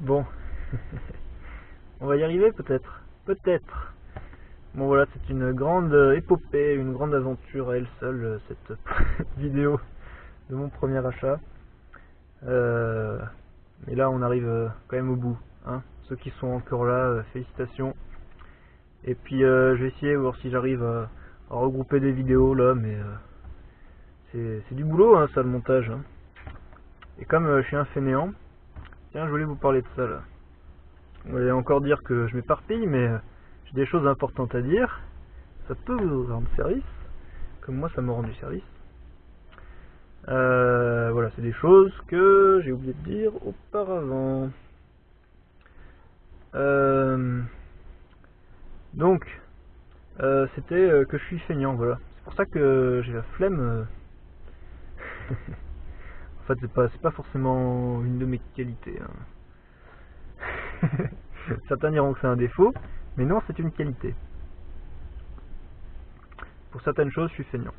Bon, on va y arriver peut-être. Peut-être. Bon voilà, c'est une grande épopée, une grande aventure à elle seule, cette vidéo de mon premier achat. Mais là on arrive quand même au bout. Hein. Ceux qui sont encore là, félicitations. Et puis je vais essayer de voir si j'arrive à regrouper des vidéos là, mais c'est du boulot hein, ça le montage. Hein. Et comme je suis un fainéant, tiens je voulais vous parler de ça là. Vous allez encore dire que je m'éparpille, mais j'ai des choses importantes à dire. Ça peut vous rendre service, comme moi ça m'a rendu service. Voilà, c'est des choses que j'ai oublié de dire auparavant. Donc, c'était que je suis feignant, voilà. C'est pour ça que j'ai la flemme. En fait, c'est pas forcément une de mes qualités. Hein. Certains diront que c'est un défaut, mais non, c'est une qualité. Pour certaines choses, je suis feignant.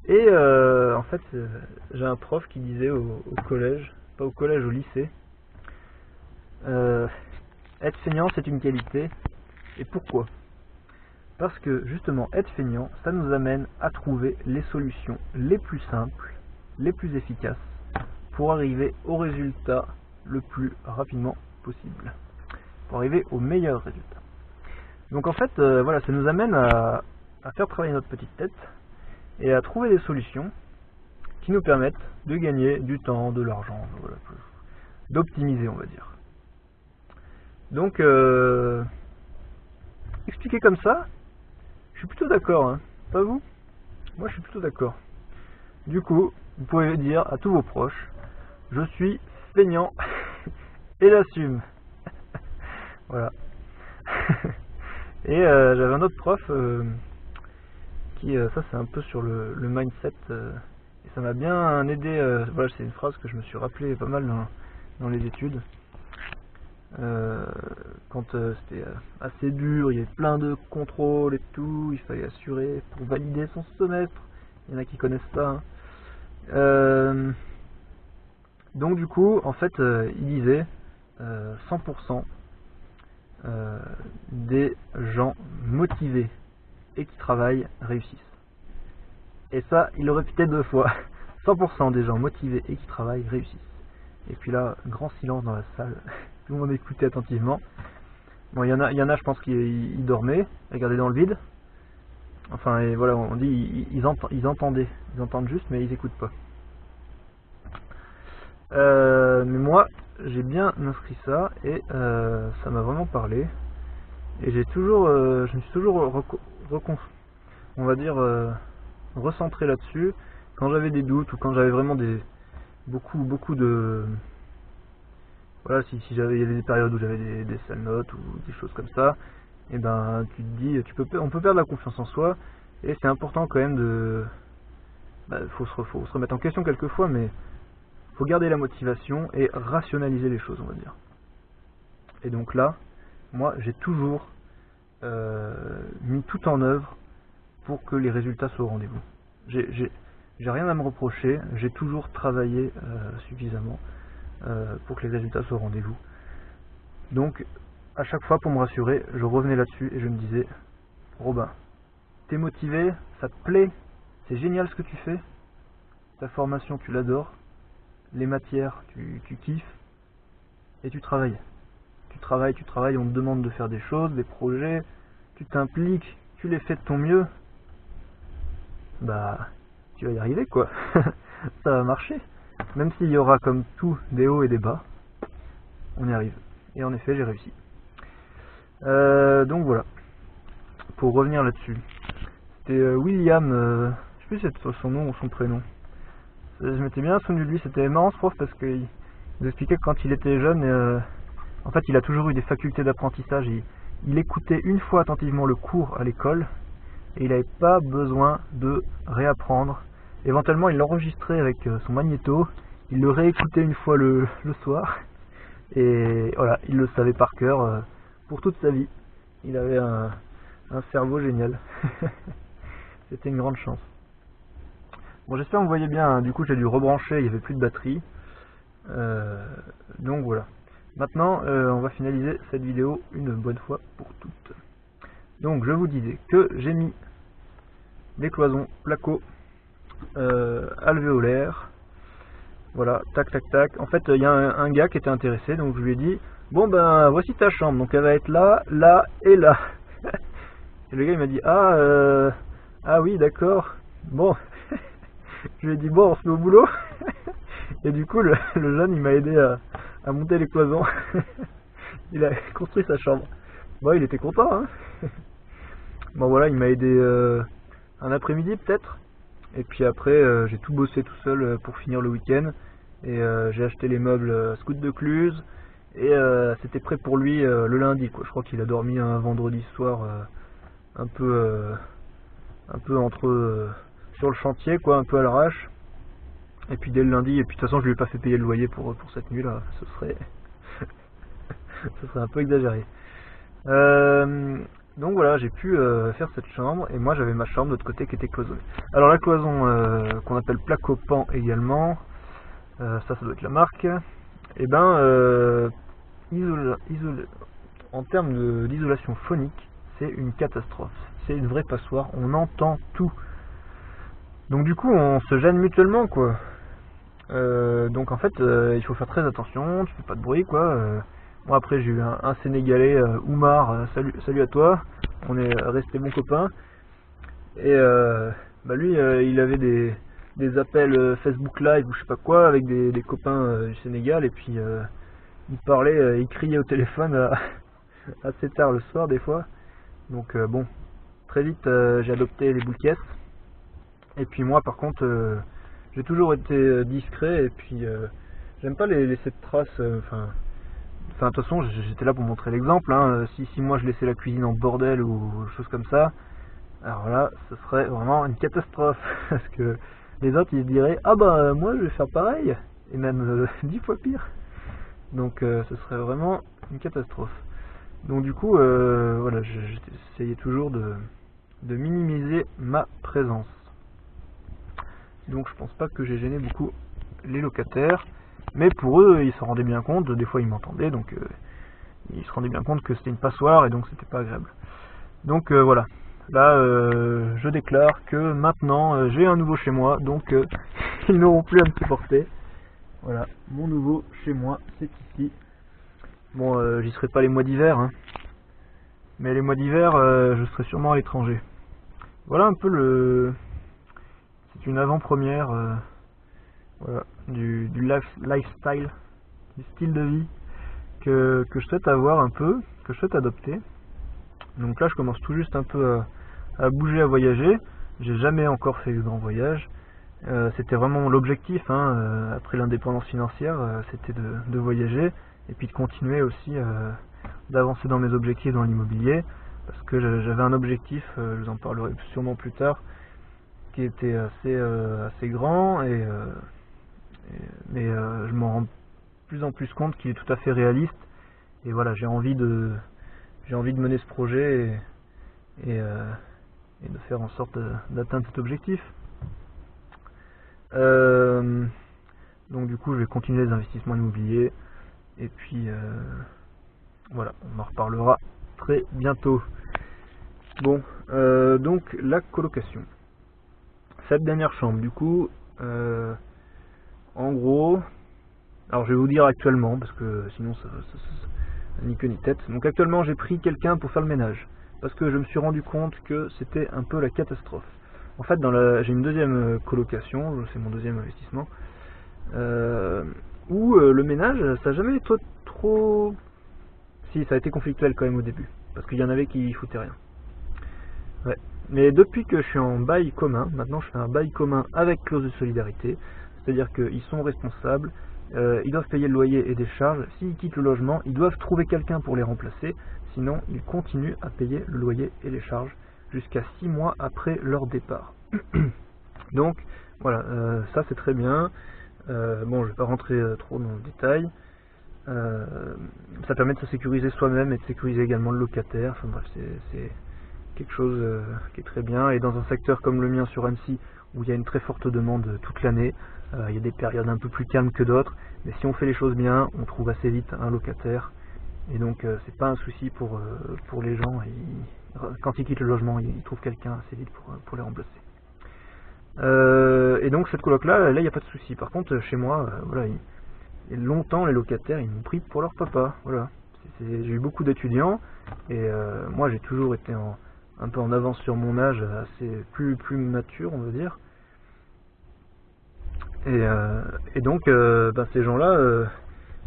Et en fait, j'ai un prof qui disait au collège, pas au collège, au lycée, être feignant, c'est une qualité. Et pourquoi? Parce que justement, être feignant, ça nous amène à trouver les solutions les plus simples, les plus efficaces, pour arriver au résultat le plus rapidement possible, pour arriver au meilleur résultat. Donc en fait, voilà, ça nous amène à faire travailler notre petite tête et à trouver des solutions qui nous permettent de gagner du temps, de l'argent, voilà, d'optimiser on va dire. Donc expliqué comme ça, je suis plutôt d'accord, hein. Pas vous? Moi je suis plutôt d'accord. Du coup, vous pouvez dire à tous vos proches, je suis feignant et j'assume. Voilà. Et j'avais un autre prof qui, ça c'est un peu sur le mindset, et ça m'a bien aidé. Voilà, c'est une phrase que je me suis rappelé pas mal dans les études. Quand c'était assez dur, il y avait plein de contrôles et tout, il fallait assurer pour valider son semestre. Il y en a qui connaissent ça. Hein. Donc du coup, en fait, il disait 100% des gens motivés et qui travaillent réussissent. Et ça, il le répétait 2 fois. 100% des gens motivés et qui travaillent réussissent. Et puis là, grand silence dans la salle. Tout le monde écoutait attentivement. Bon, il y en a, je pense qu'ils dormaient, regardaient dans le vide. Enfin, et voilà, on dit, ils entendaient. Ils entendent juste, mais ils écoutent pas. Mais moi, j'ai bien inscrit ça, et ça m'a vraiment parlé. Et je me suis toujours on va dire, recentré là-dessus. Quand j'avais des doutes, ou quand j'avais vraiment beaucoup de... Voilà, si il y avait des périodes où j'avais des sales notes ou des choses comme ça, et ben tu te dis, on peut perdre la confiance en soi, et c'est important quand même de... faut se remettre en question quelquefois, mais faut garder la motivation et rationaliser les choses, on va dire. Et donc là, moi j'ai toujours mis tout en œuvre pour que les résultats soient au rendez-vous. J'ai rien à me reprocher, j'ai toujours travaillé suffisamment pour que les résultats soient au rendez-vous. Donc, à chaque fois, pour me rassurer, je revenais là-dessus et je me disais, Robin, t'es motivé, ça te plaît, c'est génial ce que tu fais, ta formation tu l'adores, les matières tu kiffes, et tu travailles. Tu travailles, on te demande de faire des choses, des projets, tu t'impliques, tu les fais de ton mieux, bah tu vas y arriver quoi. Ça va marcher. Même s'il y aura comme tout des hauts et des bas, on y arrive. Et en effet, j'ai réussi. Donc voilà. Pour revenir là-dessus. C'était William, je sais plus si c'est son nom ou son prénom. Je m'étais bien souvenu de lui, c'était marrant ce prof parce qu'il nous expliquait que quand il était jeune, en fait il a toujours eu des facultés d'apprentissage. Il écoutait une fois attentivement le cours à l'école et il n'avait pas besoin de réapprendre. Éventuellement il l'enregistrait avec son magnéto, il le réécoutait une fois le soir et voilà, il le savait par cœur pour toute sa vie. Il avait un cerveau génial. C'était une grande chance. Bon, j'espère que vous voyez bien, hein. Du coup j'ai dû rebrancher, il n'y avait plus de batterie. Donc voilà. Maintenant, on va finaliser cette vidéo une bonne fois pour toutes. Donc, je vous disais que j'ai mis des cloisons placo alvéolaires. Voilà, tac, tac, tac. En fait, il y a un gars qui était intéressé, donc je lui ai dit, bon ben, voici ta chambre. Donc, elle va être là, là et là. Et le gars, il m'a dit, ah oui, d'accord. Bon, je lui ai dit, bon, on se met au boulot. Et du coup, le jeune, il m'a aidé à monter les cloisons. Il a construit sa chambre. Bon, il était content, hein. Bon, voilà, il m'a aidé un après-midi, peut-être. Et puis après, j'ai tout bossé tout seul pour finir le week-end. Et j'ai acheté les meubles Scout de Cluse. Et c'était prêt pour lui le lundi, quoi. Je crois qu'il a dormi un vendredi soir un peu entre sur le chantier, quoi, un peu à l'arrache. Et puis dès le lundi, et puis de toute façon je lui ai pas fait payer le loyer pour cette nuit là, ce serait un peu exagéré. Donc voilà, j'ai pu faire cette chambre, et moi j'avais ma chambre de l'autre côté qui était cloisonnée. Alors la cloison qu'on appelle Placopan également, ça doit être la marque, et ben en termes d'isolation phonique, c'est une catastrophe, c'est une vraie passoire, on entend tout. Donc du coup on se gêne mutuellement, quoi. Donc en fait il faut faire très attention, tu fais pas de bruit, quoi. Bon, après j'ai eu un Sénégalais, Oumar, salut à toi, on est resté bons copains. Et bah lui il avait des appels Facebook Live ou je sais pas quoi avec des copains du Sénégal, et puis il parlait, il criait au téléphone assez tard le soir des fois. Donc bon, très vite j'ai adopté les boules caisses. Et puis moi par contre j'ai toujours été discret, et puis j'aime pas les laisser de traces, enfin de toute façon j'étais là pour montrer l'exemple, hein. Si moi je laissais la cuisine en bordel ou chose comme ça, alors là ce serait vraiment une catastrophe. Parce que les autres ils se diraient, ah bah moi je vais faire pareil, et même 10 fois pire. Donc ce serait vraiment une catastrophe. Donc du coup voilà, j'essayais toujours de minimiser ma présence. Donc je pense pas que j'ai gêné beaucoup les locataires, mais pour eux ils s'en rendaient bien compte, des fois ils m'entendaient, donc ils se rendaient bien compte que c'était une passoire, et donc c'était pas agréable. Donc voilà, là je déclare que maintenant j'ai un nouveau chez moi, donc ils n'auront plus à me supporter. Voilà, mon nouveau chez moi, c'est ici. Bon, j'y serai pas les mois d'hiver, hein, mais les mois d'hiver je serai sûrement à l'étranger. Voilà un peu c'est une avant-première voilà, du lifestyle, du style de vie que je souhaite avoir un peu, que je souhaite adopter. Donc là je commence tout juste un peu à bouger, à voyager. J'ai jamais encore fait de grand voyage. C'était vraiment l'objectif, hein, après l'indépendance financière, c'était de voyager, et puis de continuer aussi d'avancer dans mes objectifs dans l'immobilier, parce que j'avais un objectif, je vous en parlerai sûrement plus tard, qui était assez grand, mais je m'en rends de plus en plus compte qu'il est tout à fait réaliste. Et voilà, j'ai envie de mener ce projet et de faire en sorte d'atteindre cet objectif. Donc du coup je vais continuer les investissements immobiliers, et puis voilà, on en reparlera très bientôt. Bon, donc la colocation. Cette dernière chambre, du coup, en gros, alors je vais vous dire actuellement, parce que sinon ça ni queue ni tête. Donc actuellement j'ai pris quelqu'un pour faire le ménage, parce que je me suis rendu compte que c'était un peu la catastrophe. En fait, j'ai une deuxième colocation, c'est mon deuxième investissement, où le ménage, ça n'a jamais été trop... Si, ça a été conflictuel quand même au début, parce qu'il y en avait qui foutaient rien. Ouais. Mais depuis que je suis en bail commun, maintenant je fais un bail commun avec clause de solidarité, c'est-à-dire qu'ils sont responsables, ils doivent payer le loyer et des charges. S'ils quittent le logement, ils doivent trouver quelqu'un pour les remplacer, sinon ils continuent à payer le loyer et les charges jusqu'à 6 mois après leur départ. Donc voilà, ça c'est très bien. Bon, je vais pas rentrer trop dans le détail. Ça permet de se sécuriser soi-même et de sécuriser également le locataire. Enfin bref, c'est quelque chose qui est très bien. Et dans un secteur comme le mien sur Annecy, où il y a une très forte demande toute l'année, Il y a des périodes un peu plus calmes que d'autres, mais si on fait les choses bien, on trouve assez vite un locataire. Et donc c'est pas un souci pour les gens. Quand ils quittent le logement, ils trouvent quelqu'un assez vite pour les remplacer. Et donc cette coloc là, il n'y a pas de souci. Par contre chez moi, voilà, longtemps les locataires ils m'ont pris pour leur papa. Voilà. J'ai eu beaucoup d'étudiants et moi j'ai toujours été un peu en avance sur mon âge, assez plus mature on va dire. Et donc ces gens-là,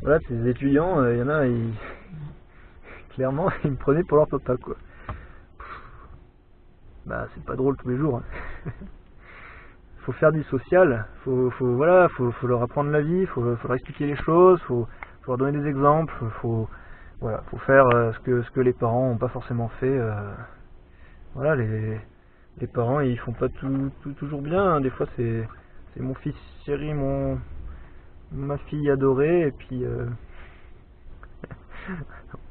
voilà, ces étudiants, il y en a, clairement ils me prenaient pour leur papa quoi. Bah c'est pas drôle tous les jours. Hein. Faut faire du social, faut leur apprendre la vie, faut leur expliquer les choses, faut leur donner des exemples, faut faire ce que les parents n'ont pas forcément fait. Voilà, les parents ils font pas toujours bien, hein. Des fois c'est mon fils chéri, ma fille adorée, et puis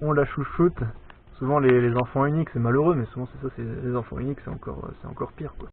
on la chouchoute. Souvent les enfants uniques c'est malheureux, mais souvent c'est ça, c'est les enfants uniques c'est encore pire quoi.